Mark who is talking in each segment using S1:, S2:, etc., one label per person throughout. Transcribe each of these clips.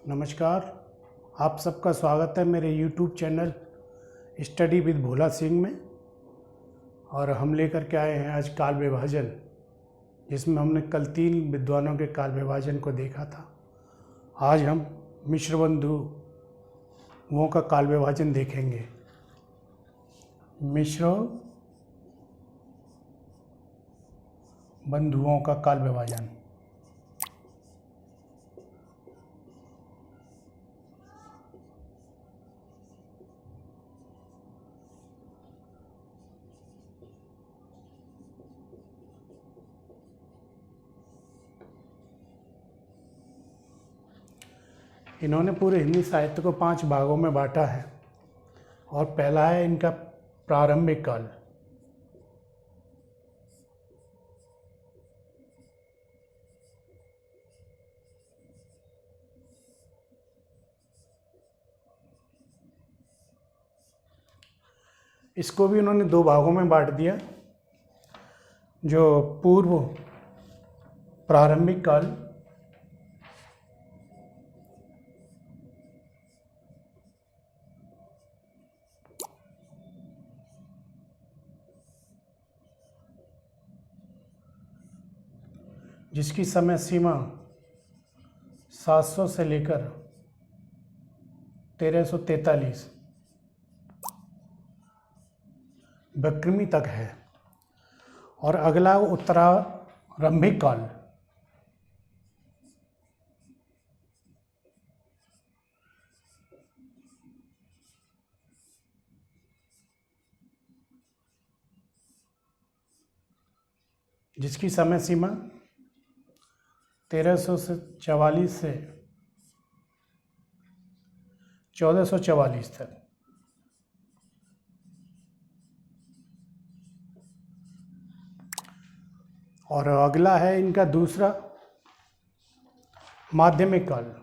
S1: नमस्कार। आप सबका स्वागत है मेरे YouTube channel study with Bhola Singh में। और हम लेकर के आए हैं आज काल विभाजन, जिसमें हमने कल 3 विद्वानों के काल विभाजन को देखा था। आज हम मिश्र बंधुओं का काल विभाजन देखेंगे। मिश्र बंधुओं का काल विभाजन। इन्होंने पूरे हिंदी साहित्य को 5 भागों में बांटा है। और पहला है इनका प्रारंभिक काल। इसको भी उन्होंने 2 भागों में बांट दिया, जो पूर्व प्रारंभिक काल जिसकी समय सीमा 700 से लेकर 1343 विक्रमी तक है। और अगला उत्तरारंभिक काल, जिसकी समय सीमा 1344 से 1444 तक। और अगला है इनका दूसरा माध्यमिक काल,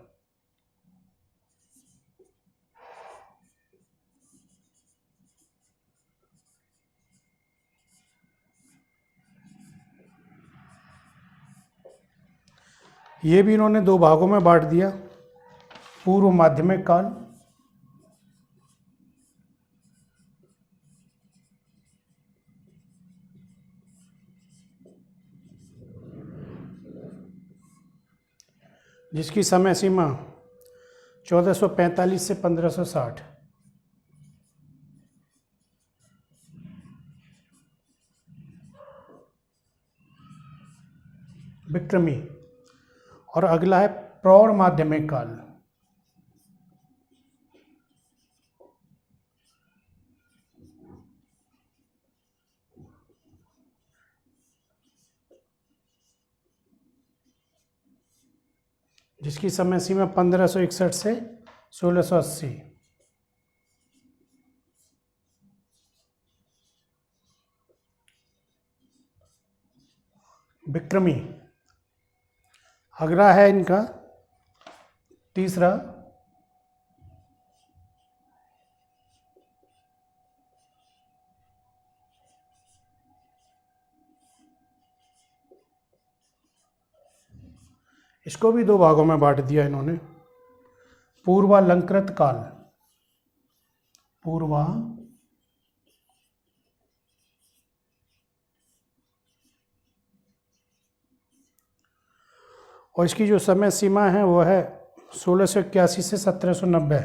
S1: ये भी इन्होंने 2 भागों में बांट दिया। पूर्व माध्यमिक काल जिसकी समय सीमा 1445 से 1560। विक्रमी। और अगला है प्रौढ़ माध्यमिक काल, जिसकी समय सीमा 1561 से 1680। विक्रमी। अगला है इनका तीसरा इसको भी 2 भागों में बांट दिया इन्होंने। पूर्वालंकृत काल, और इसकी जो समय सीमा है वो है 1681 से 1790।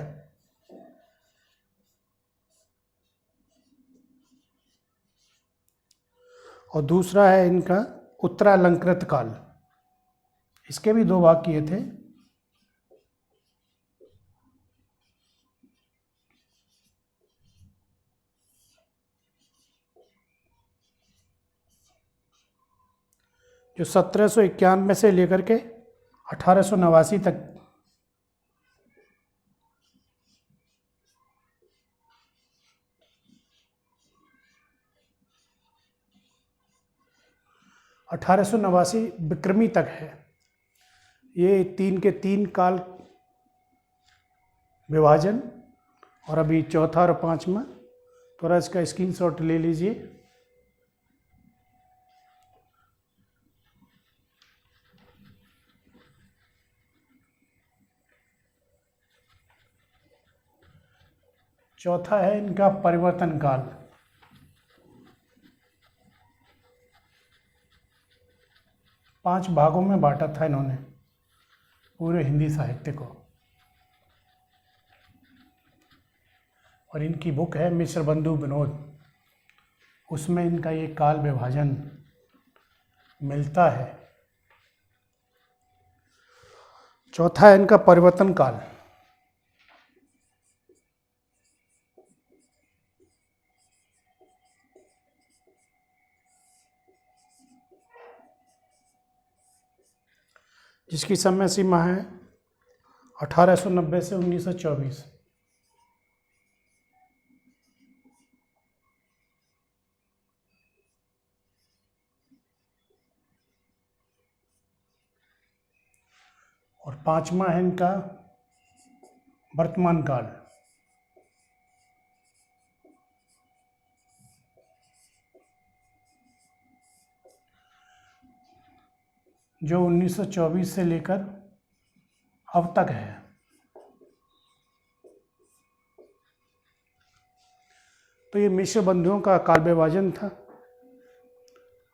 S1: और दूसरा है इनका उत्तरालंकृत काल। इसके भी 2 भाग किए थे। जो 1791 से लेकर के 1889 तक विक्रमी तक है। ये 3 के 3 काल विभाजन। और अभी चौथा और 5वां, थोड़ा इसका स्क्रीनशॉट ले लीजिए। चौथा है इनका परिवर्तन काल। पांच भागों में बांटा था इन्होंने पूरे हिंदी साहित्य को, और इनकी बुक है मिश्र बंधु विनोद, उसमें इनका ये काल विभाजन मिलता है। चौथा है इनका परिवर्तन काल। जिसकी समय सीमा है 1890 से 1924। और पांचवा है इनका वर्तमान काल। जो 1924 से लेकर अब तक है। तो ये मिश्र बंधुओं का काल विभाजन था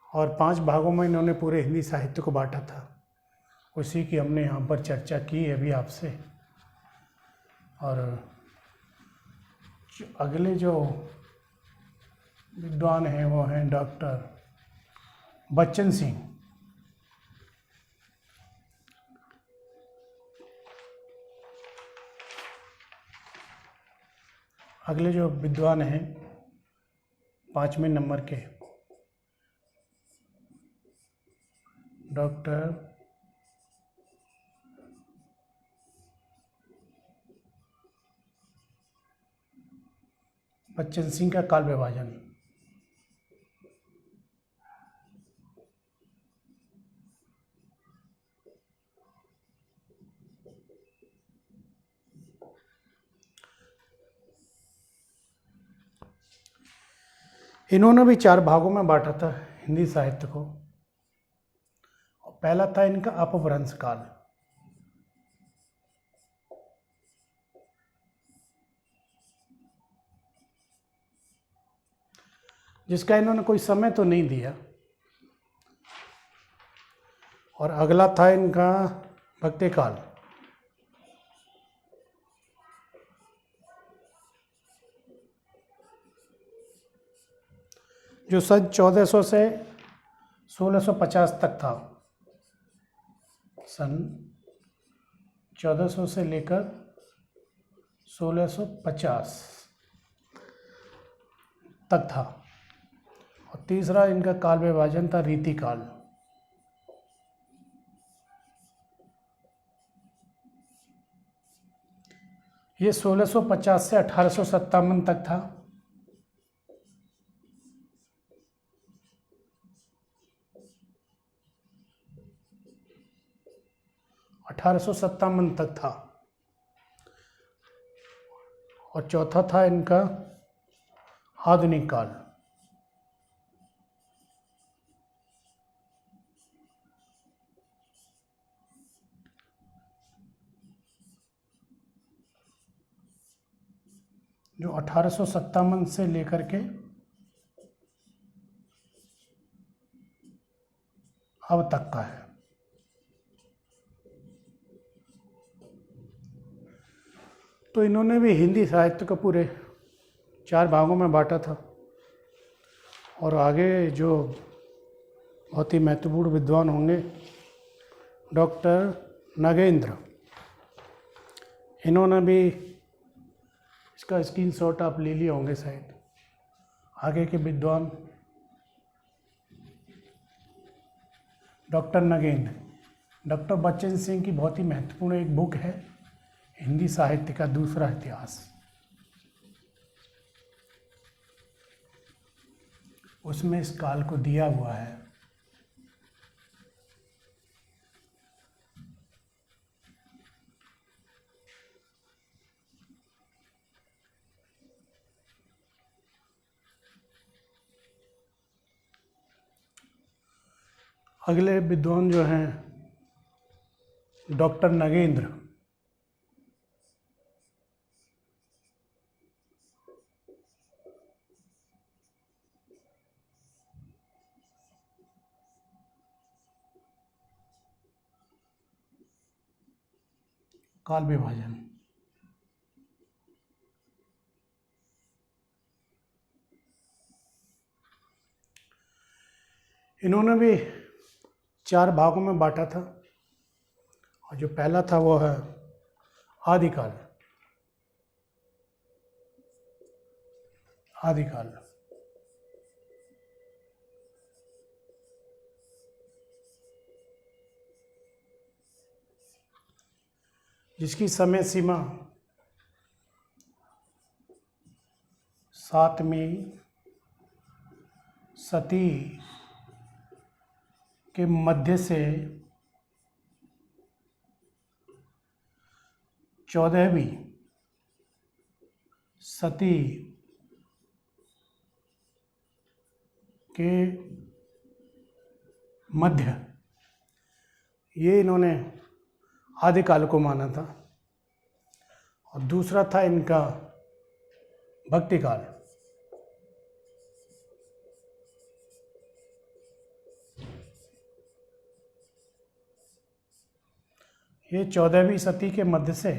S1: और पांच भागों में इन्होंने पूरे हिंदी साहित्य को बांटा था। उसी की हमने यहाँ पर चर्चा की है अभी आपसे। और अगले जो विद्वान हैं वो हैं डॉक्टर बच्चन सिंह। अगले जो विद्वान हैं 5वें नंबर के डॉक्टर बच्चन सिंह का काल विभाजन। इन्होंने भी चार भागों में बांटा था हिंदी साहित्य को। पहला था इनका अपभ्रंश काल। जिसका इन्होंने कोई समय तो नहीं दिया। और अगला था इनका भक्ति काल। जो सन 1400 से 1650 तक था। सन 1400 से लेकर 1650 तक था। और तीसरा इनका काल विभाजन था रीति काल। ये 1650 से 1857 तक था। 1857 तक था। और चौथा था इनका आधुनिक काल। जो 1857 से लेकर के अब तक का है। तो इन्होंने भी हिंदी साहित्य को पूरे चार भागों में बांटा था। और आगे जो बहुत ही महत्वपूर्ण विद्वान होंगे डॉक्टर नगेंद्र, इन्होंने भी इसका स्क्रीनशॉट आप ले लिए होंगे शायद। आगे के विद्वान डॉक्टर नगेंद्र, डॉक्टर बच्चन सिंह की बहुत ही महत्वपूर्ण एक बुक है हिंदी साहित्य का दूसरा इतिहास। उसमें इस काल को दिया हुआ है। अगले विद्वान जो हैं डॉक्टर नगेंद्र, काल विभाजन। इन्होंने भी 4 भागों में बांटा था, और जो पहला था वो है आदिकाल। आदिकाल जिसकी समय सीमा 7वीं सदी के मध्य से 14वीं सदी के मध्य, ये इन्होंने आदिकाल को माना था। और दूसरा था इनका भक्ति काल। ये 14वीं सदी के मध्य से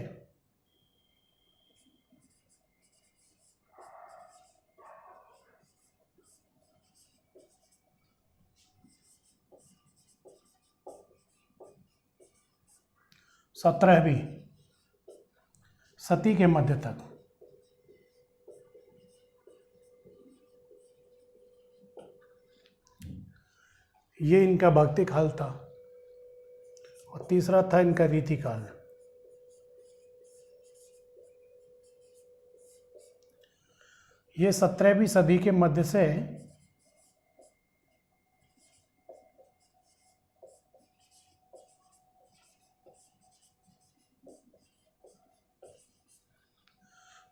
S1: 17वीं सदी के मध्य तक ये इनका भक्ति काल था। और तीसरा था इनका रीति काल। ये 17वीं सदी के मध्य से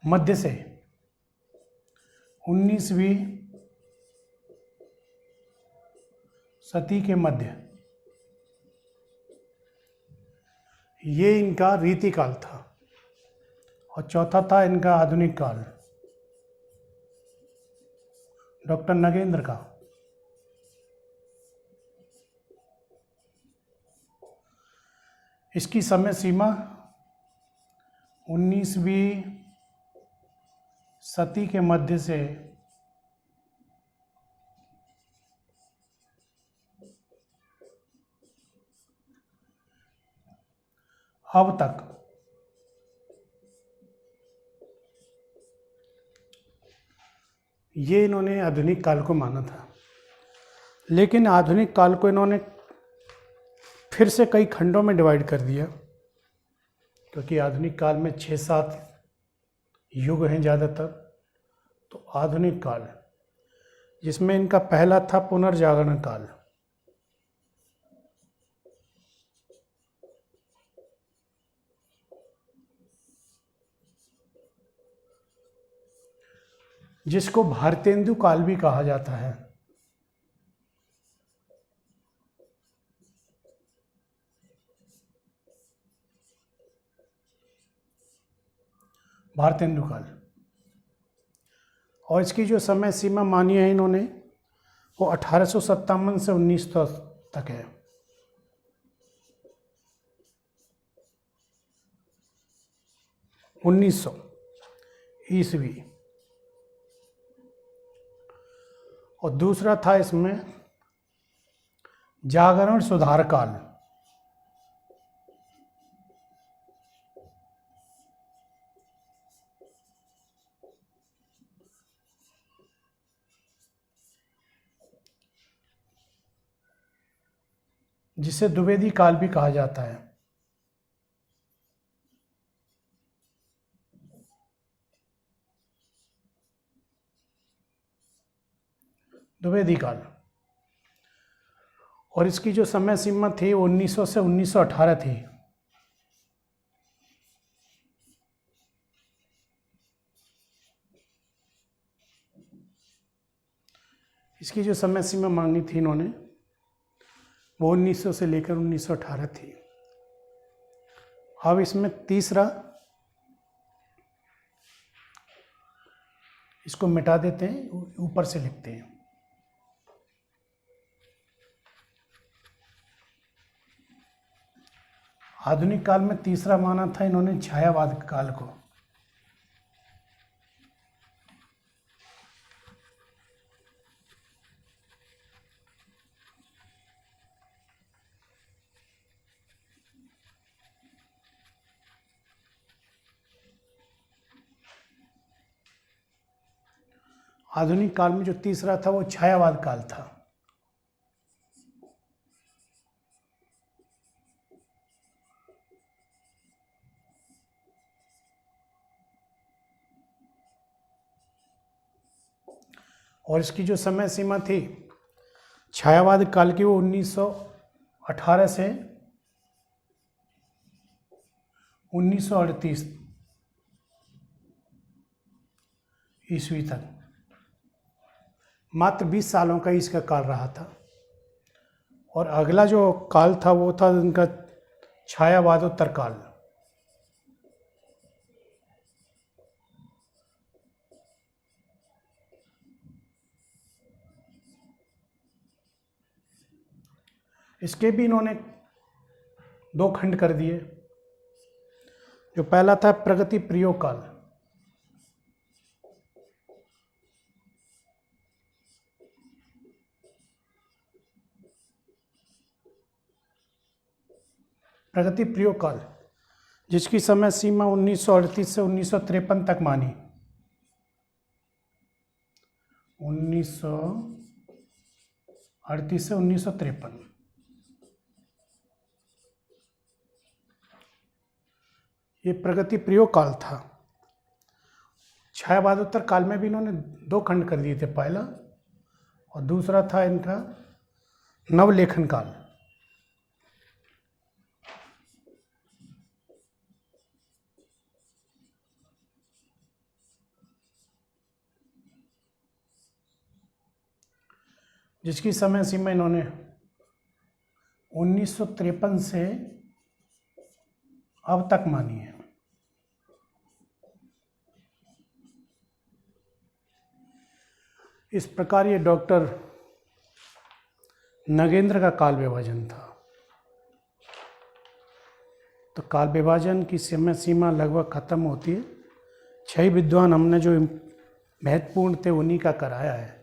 S1: मध्य से 19वीं सदी के मध्य, ये इनका रीति काल था। और चौथा था इनका आधुनिक काल, डॉक्टर नगेंद्र का। इसकी समय सीमा 19वीं सदी के मध्य से अब तक ये इन्होंने आधुनिक काल को माना था। लेकिन आधुनिक काल को इन्होंने फिर से कई खंडों में डिवाइड कर दिया, क्योंकि आधुनिक काल में 6-7 युग हैं ज़्यादातर। तो आधुनिक काल, जिसमें इनका पहला था पुनर्जागरण काल। जिसको भारतेंदु काल भी कहा जाता है। भारतेंदु काल। और इसकी जो समय सीमा मानी है इन्होंने, वो 1857 से 1900 तक है। ईस्वी। और दूसरा था इसमें जागरण सुधार काल। जिसे द्विवेदी काल भी कहा जाता है। द्विवेदी काल। और इसकी जो समय सीमा थी 1900 से 1918 थी। इसकी जो समय सीमा मांगी थी इन्होंने, वो 1900 से लेकर 1918 थी। अब इसमें तीसरा, इसको मिटा देते हैं, ऊपर से लिखते हैं। आधुनिक काल में तीसरा माना था इन्होंने छायावाद काल को। आधुनिक काल में जो तीसरा था वो छायावाद काल था। और इसकी जो समय सीमा थी छायावाद काल की, वो 1918 से 1938 ईस्वी तक, मात्र 20 सालों का इसका काल रहा था। और अगला जो काल था वो था उनका छायावादोत्तर काल। इसके भी इन्होंने 2 खंड कर दिए। जो पहला था प्रगति प्रयोग काल। प्रगति प्रयोग काल जिसकी समय सीमा 1938 से 1953 तक मानी। 1938 से 1953 ये प्रगति प्रयोग काल था। छायावादोत्तर काल में भी इन्होंने 2 खंड कर दिए थे, पहला, और दूसरा था इनका नवलेखन काल। जिसकी समय सीमा इन्होंने 1953 से अब तक मानी है। इस प्रकार ये डॉक्टर नगेंद्र का काल विभाजन था। तो काल विभाजन की समय सीमा लगभग खत्म होती है। 6 विद्वान हमने जो महत्वपूर्ण थे उन्हीं का कराया है।